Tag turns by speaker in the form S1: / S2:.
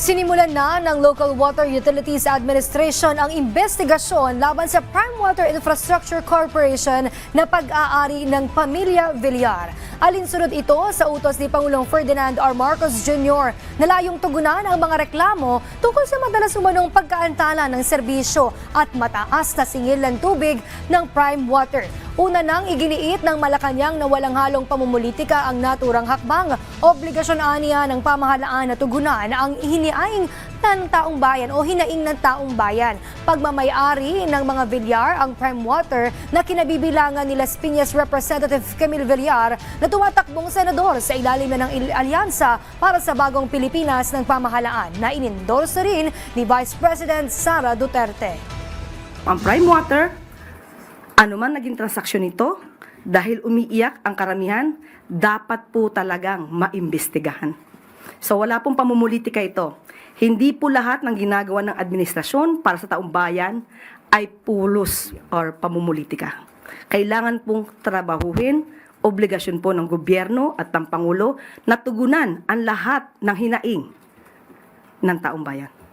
S1: Sinimulan na ng Local Water Utilities Administration ang investigasyon laban sa Prime Water Infrastructure Corporation na pag-aari ng Pamilya Villar. Alinsunod ito sa utos ni Pangulong Ferdinand R. Marcos Jr. na layong tugunan ang mga reklamo tungkol sa madalas umanong pagkaantala ng serbisyo at mataas na singil ng tubig ng Prime Water. Una nang iginiit ng Malacanang na walang halong pamumulitika ang naturang hakbang. Obligasyon aniya ng pamahalaan na tugunan ang hinaing ng taong bayan o hinaing ng taong bayan. Pagmamay-ari ng mga Villar ang Prime Water na kinabibilangan ni Las Piñas Representative Camille Villar na tumatakbong senador sa ilalim na ng alyansa para sa bagong Pilipinas ng pamahalaan na inendorso rin ni Vice President Sara Duterte.
S2: Ang Prime Water, ano man naging transaksyon nito, dahil umiiyak ang karamihan, dapat po talagang maimbestigahan. So wala pong pamumulitika ito. Hindi po lahat ng ginagawa ng administrasyon para sa taong bayan ay pulos or pamumulitika. Kailangan pong trabahuhin, obligasyon po ng gobyerno at ng Pangulo na tugunan ang lahat ng hinaing ng taong bayan.